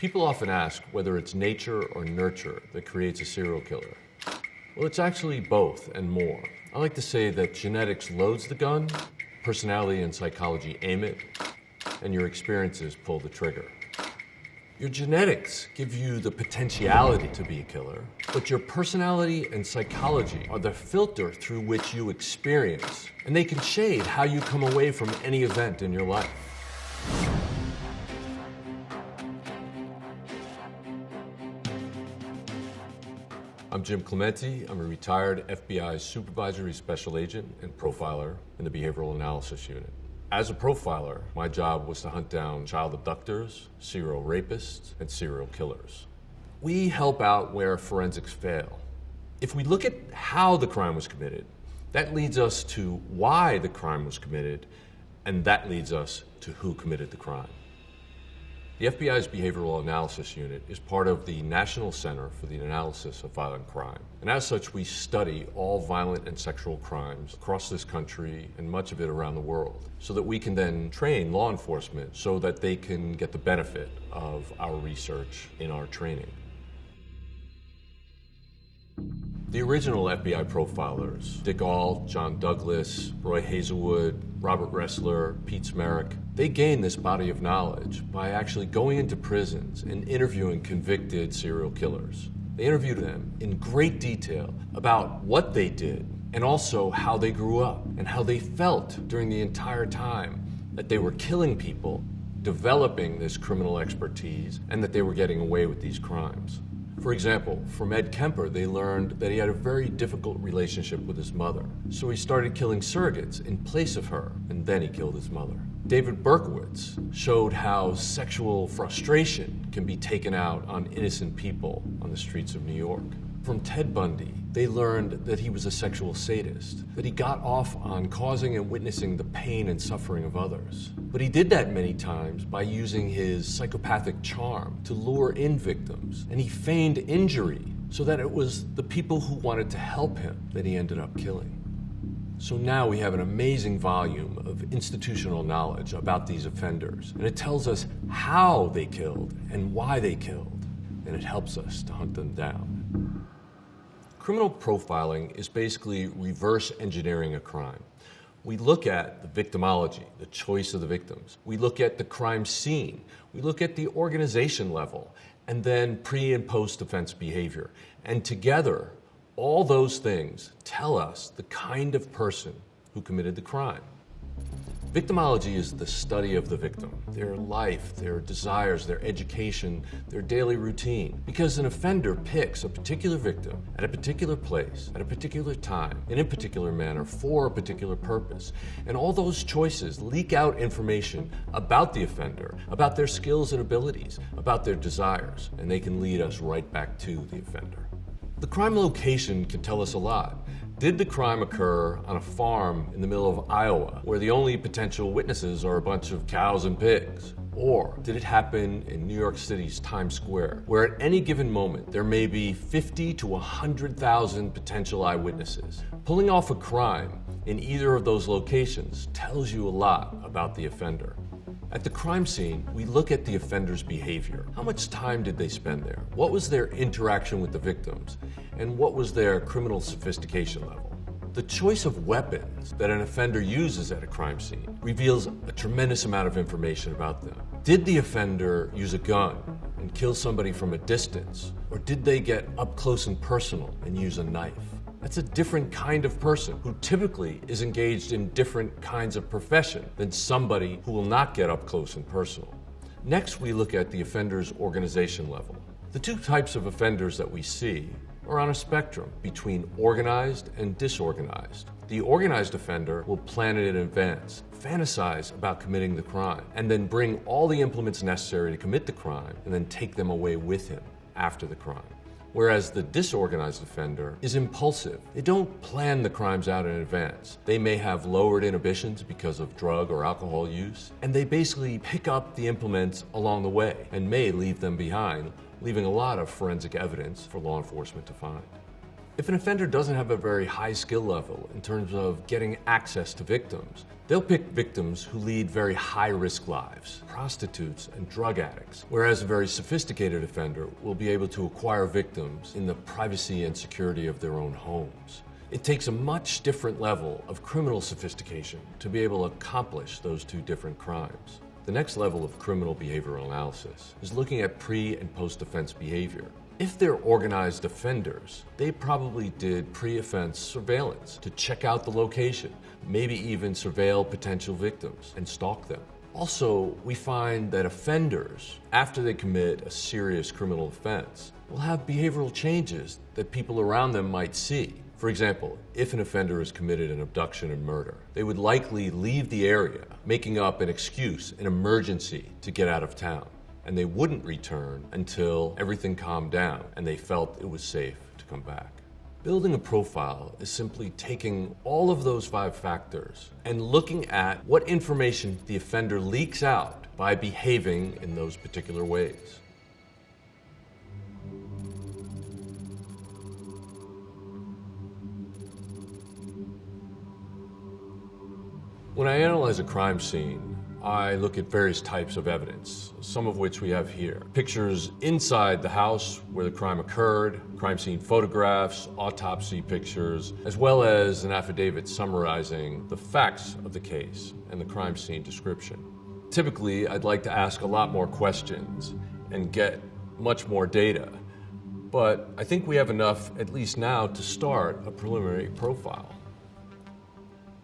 People often ask whether it's nature or nurture that creates a serial killer. Well, it's actually both and more. I like to say that genetics loads the gun, personality and psychology aim it, and your experiences pull the trigger. Your genetics give you the potentiality to be a killer, but your personality and psychology are the filter through which you experience, and they can shade how you come away from any event in your life. I'm Jim Clemente. I'm a retired FBI supervisory special agent and profiler in the Behavioral Analysis Unit. As a profiler, my job was to hunt down child abductors, serial rapists, and serial killers. We help out where forensics fail. If we look at how the crime was committed, that leads us to why the crime was committed, and that leads us to who committed the crime. The FBI's Behavioral Analysis Unit is part of the National Center for the Analysis of Violent Crime. And as such, we study all violent and sexual crimes across this country and much of it around the world, so that we can then train law enforcement so that they can get the benefit of our research in our training. The original FBI profilers, Dick Ault, John Douglas, Roy Hazelwood, Robert Ressler, Pete Smerick, they gained this body of knowledge by actually going into prisons and interviewing convicted serial killers. They interviewed them in great detail about what they did and also how they grew up and how they felt during the entire time that they were killing people, developing this criminal expertise, and that they were getting away with these crimes. For example, from Ed Kemper, they learned that he had a very difficult relationship with his mother. So he started killing surrogates in place of her, and then he killed his mother. David Berkowitz showed how sexual frustration can be taken out on innocent people on the streets of New York. From Ted Bundy, they learned that he was a sexual sadist, that he got off on causing and witnessing the pain and suffering of others. But he did that many times by using his psychopathic charm to lure in victims, and he feigned injury so that it was the people who wanted to help him that he ended up killing. So now we have an amazing volume of institutional knowledge about these offenders, and it tells us how they killed and why they killed, and it helps us to hunt them down. Criminal profiling is basically reverse engineering a crime. We look at the victimology, the choice of the victims. We look at the crime scene. We look at the organization level, and then pre and post offense behavior. And together, all those things tell us the kind of person who committed the crime. Victimology is the study of the victim, their life, their desires, their education, their daily routine. Because an offender picks a particular victim at a particular place, at a particular time, in a particular manner, for a particular purpose. And all those choices leak out information about the offender, about their skills and abilities, about their desires, and they can lead us right back to the offender. The crime location can tell us a lot. Did the crime occur on a farm in the middle of Iowa, where the only potential witnesses are a bunch of cows and pigs? Or did it happen in New York City's Times Square, where at any given moment there may be 50 to 100,000 potential eyewitnesses? Pulling off a crime in either of those locations tells you a lot about the offender. At the crime scene, we look at the offender's behavior. How much time did they spend there? What was their interaction with the victims? And what was their criminal sophistication level? The choice of weapons that an offender uses at a crime scene reveals a tremendous amount of information about them. Did the offender use a gun and kill somebody from a distance? Or did they get up close and personal and use a knife? That's a different kind of person who typically is engaged in different kinds of profession than somebody who will not get up close and personal. Next, we look at the offender's organization level. The two types of offenders that we see are on a spectrum between organized and disorganized. The organized offender will plan it in advance, fantasize about committing the crime, and then bring all the implements necessary to commit the crime and then take them away with him after the crime. Whereas the disorganized offender is impulsive. They don't plan the crimes out in advance. They may have lowered inhibitions because of drug or alcohol use, and they basically pick up the implements along the way and may leave them behind, leaving a lot of forensic evidence for law enforcement to find. If an offender doesn't have a very high skill level in terms of getting access to victims, they'll pick victims who lead very high-risk lives, prostitutes and drug addicts, whereas a very sophisticated offender will be able to acquire victims in the privacy and security of their own homes. It takes a much different level of criminal sophistication to be able to accomplish those two different crimes. The next level of criminal behavioral analysis is looking at pre- and post-offense behavior. If they're organized offenders, they probably did pre-offense surveillance to check out the location, maybe even surveil potential victims and stalk them. Also, we find that offenders, after they commit a serious criminal offense, will have behavioral changes that people around them might see. For example, if an offender has committed an abduction and murder, they would likely leave the area, making up an excuse, an emergency to get out of town. And they wouldn't return until everything calmed down and they felt it was safe to come back. Building a profile is simply taking all of those 5 factors and looking at what information the offender leaks out by behaving in those particular ways. When I analyze a crime scene, I look at various types of evidence, some of which we have here. Pictures inside the house where the crime occurred, crime scene photographs, autopsy pictures, as well as an affidavit summarizing the facts of the case and the crime scene description. Typically, I'd like to ask a lot more questions and get much more data, but I think we have enough, at least now, to start a preliminary profile.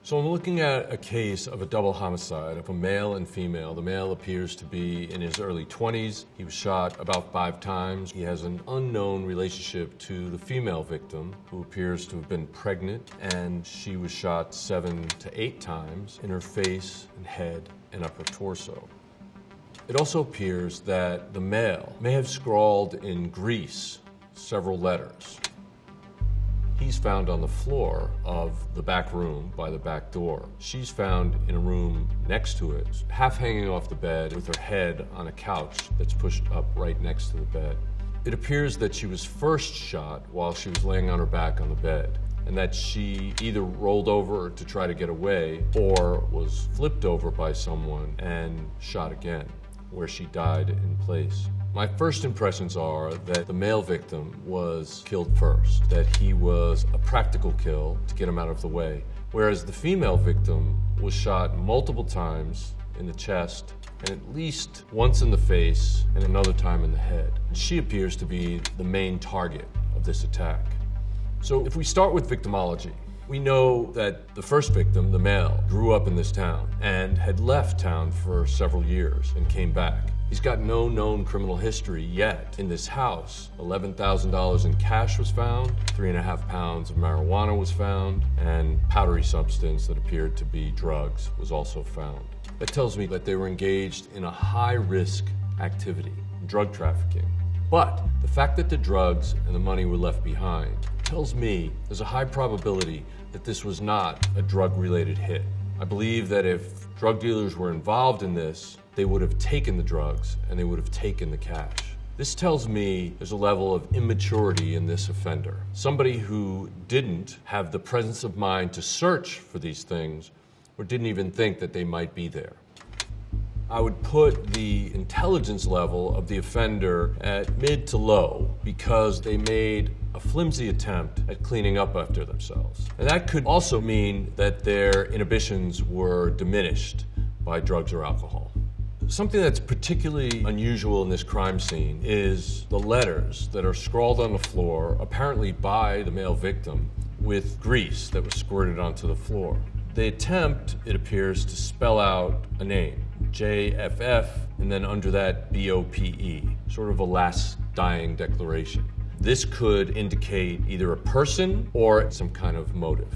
So I'm looking at a case of a double homicide of a male and female. The male appears to be in his early 20s. He was shot about 5 times. He has an unknown relationship to the female victim, who appears to have been pregnant, and she was shot 7 to 8 times in her face and head and upper torso. It also appears that the male may have scrawled in grease several letters. He's found on the floor of the back room by the back door. She's found in a room next to it, half hanging off the bed with her head on a couch that's pushed up right next to the bed. It appears that she was first shot while she was laying on her back on the bed, and that she either rolled over to try to get away or was flipped over by someone and shot again, where she died in place. My first impressions are that the male victim was killed first, that he was a practical kill to get him out of the way, whereas the female victim was shot multiple times in the chest and at least once in the face and another time in the head. She appears to be the main target of this attack. So if we start with victimology, we know that the first victim, the male, grew up in this town and had left town for several years and came back. He's got no known criminal history yet. In this house, $11,000 in cash was found, 3.5 pounds of marijuana was found, and powdery substance that appeared to be drugs was also found. That tells me that they were engaged in a high-risk activity, drug trafficking. But the fact that the drugs and the money were left behind tells me there's a high probability that this was not a drug-related hit. I believe that if drug dealers were involved in this, they would have taken the drugs and they would have taken the cash. This tells me there's a level of immaturity in this offender. Somebody who didn't have the presence of mind to search for these things or didn't even think that they might be there. I would put the intelligence level of the offender at mid to low because they made a flimsy attempt at cleaning up after themselves. And that could also mean that their inhibitions were diminished by drugs or alcohol. Something that's particularly unusual in this crime scene is the letters that are scrawled on the floor, apparently by the male victim, with grease that was squirted onto the floor. They attempt, it appears, to spell out a name, JFF, and then under that BOPE, sort of a last dying declaration. This could indicate either a person or some kind of motive.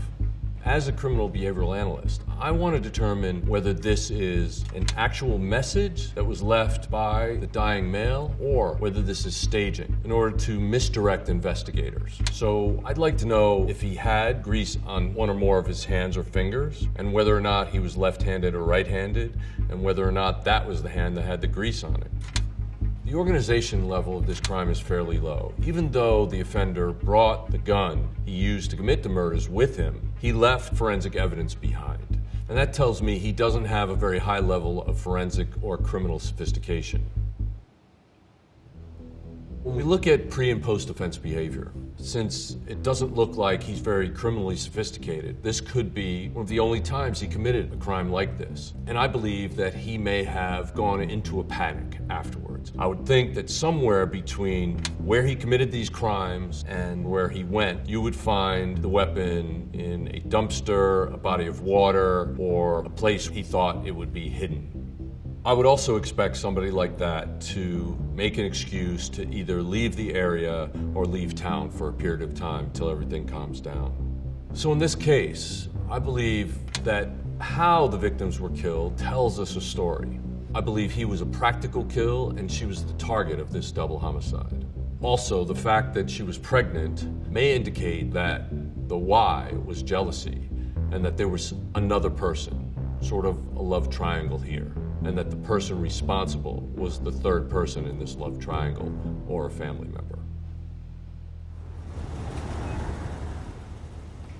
As a criminal behavioral analyst, I want to determine whether this is an actual message that was left by the dying male or whether this is staging in order to misdirect investigators. So I'd like to know if he had grease on one or more of his hands or fingers, and whether or not he was left-handed or right-handed, and whether or not that was the hand that had the grease on it. The organization level of this crime is fairly low. Even though the offender brought the gun he used to commit the murders with him, he left forensic evidence behind. And that tells me he doesn't have a very high level of forensic or criminal sophistication. When we look at pre- and post-offense behavior, since it doesn't look like he's very criminally sophisticated, this could be one of the only times he committed a crime like this. And I believe that he may have gone into a panic afterwards. I would think that somewhere between where he committed these crimes and where he went, you would find the weapon in a dumpster, a body of water, or a place he thought it would be hidden. I would also expect somebody like that to make an excuse to either leave the area or leave town for a period of time till everything calms down. So in this case, I believe that how the victims were killed tells us a story. I believe he was a practical kill and she was the target of this double homicide. Also, the fact that she was pregnant may indicate that the why was jealousy and that there was another person, sort of a love triangle here, and that the person responsible was the third person in this love triangle or a family member.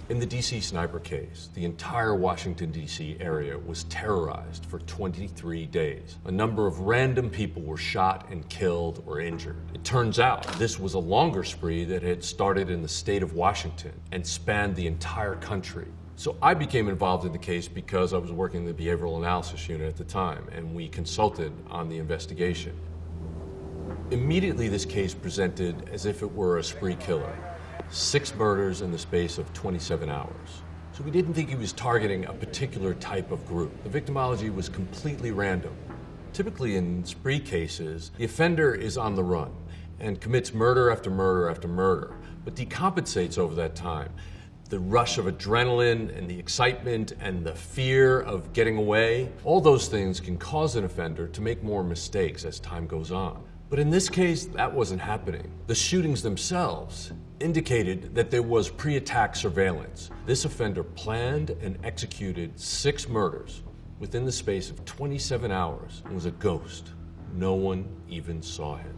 In the DC sniper case, the entire Washington, D.C. area was terrorized for 23 days. A number of random people were shot and killed or injured. It turns out this was a longer spree that had started in the state of Washington and spanned the entire country. So I became involved in the case because I was working in the behavioral analysis unit at the time, and we consulted on the investigation. Immediately, this case presented as if it were a spree killer. 6 murders in the space of 27 hours. So we didn't think he was targeting a particular type of group. The victimology was completely random. Typically in spree cases, the offender is on the run and commits murder after murder after murder, but decompensates over that time. The rush of adrenaline and the excitement and the fear of getting away, all those things can cause an offender to make more mistakes as time goes on. But in this case, that wasn't happening. The shootings themselves indicated that there was pre-attack surveillance. This offender planned and executed 6 murders within the space of 27 hours and was a ghost. No one even saw him.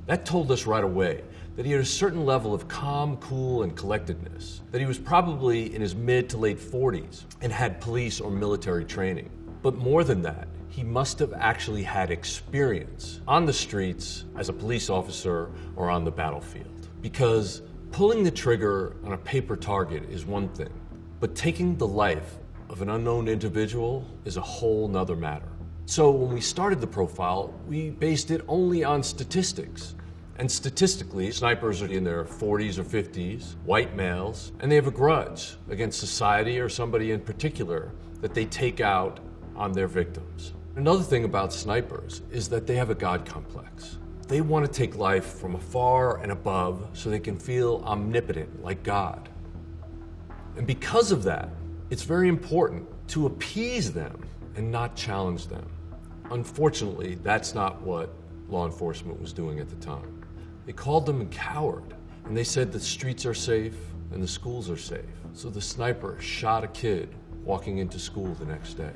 That told us right away that he had a certain level of calm, cool, and collectedness, that he was probably in his mid to late 40s and had police or military training. But more than that, he must have actually had experience on the streets as a police officer or on the battlefield. Because pulling the trigger on a paper target is one thing, but taking the life of an unknown individual is a whole nother matter. So when we started the profile, we based it only on statistics. And statistically, snipers are in their 40s or 50s, white males, and they have a grudge against society or somebody in particular that they take out on their victims. Another thing about snipers is that they have a God complex. They want to take life from afar and above so they can feel omnipotent like God. And because of that, it's very important to appease them and not challenge them. Unfortunately, that's not what law enforcement was doing at the time. They called them a coward, and they said the streets are safe and the schools are safe. So the sniper shot a kid walking into school the next day.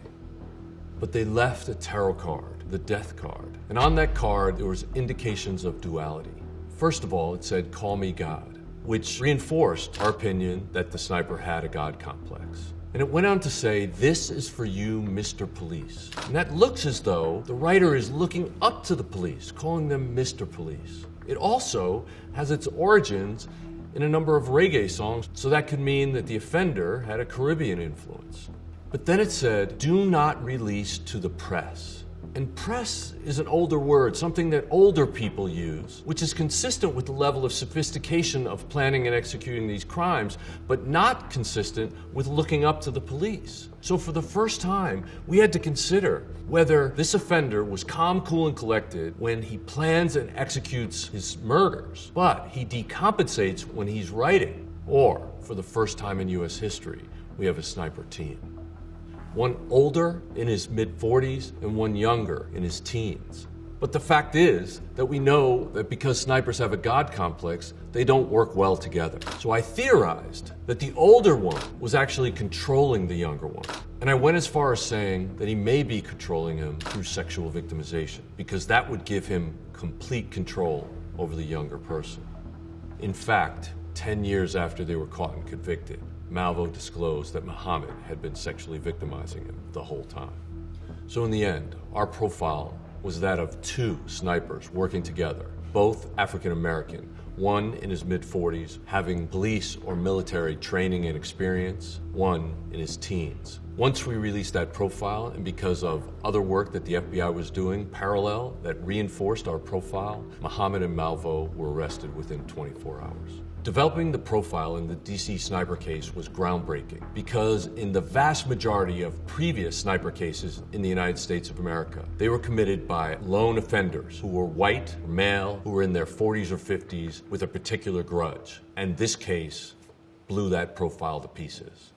But they left a tarot card, the death card. And on that card, there was indications of duality. First of all, it said, "Call me God," which reinforced our opinion that the sniper had a God complex. And it went on to say, "This is for you, Mr. Police." And that looks as though the writer is looking up to the police, calling them Mr. Police. It also has its origins in a number of reggae songs, so that could mean that the offender had a Caribbean influence. But then it said, "Do not release to the press." And press is an older word, something that older people use, which is consistent with the level of sophistication of planning and executing these crimes, but not consistent with looking up to the police. So for the first time, we had to consider whether this offender was calm, cool, and collected when he plans and executes his murders, but he decompensates when he's writing, or for the first time in U.S. history, we have a sniper team. One older in his mid-40s and one younger in his teens. But the fact is that we know that because snipers have a God complex, they don't work well together. So I theorized that the older one was actually controlling the younger one. And I went as far as saying that he may be controlling him through sexual victimization, because that would give him complete control over the younger person. In fact, 10 years after they were caught and convicted, Malvo disclosed that Muhammad had been sexually victimizing him the whole time. So in the end, our profile was that of two snipers working together, both African American, one in his mid-40s, having police or military training and experience, one in his teens. Once we released that profile, and because of other work that the FBI was doing parallel that reinforced our profile, Muhammad and Malvo were arrested within 24 hours. Developing the profile in the DC sniper case was groundbreaking because in the vast majority of previous sniper cases in the United States of America, they were committed by lone offenders who were white, male, who were in their 40s or 50s with a particular grudge. And this case blew that profile to pieces.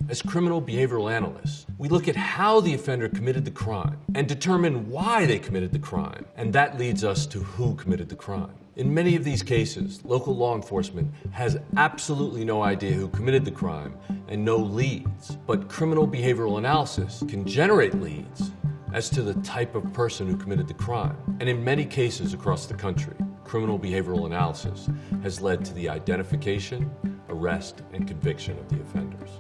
As criminal behavioral analysts, we look at how the offender committed the crime and determine why they committed the crime, and that leads us to who committed the crime. In many of these cases, local law enforcement has absolutely no idea who committed the crime and no leads, but criminal behavioral analysis can generate leads as to the type of person who committed the crime. And in many cases across the country, criminal behavioral analysis has led to the identification, arrest, and conviction of the offenders.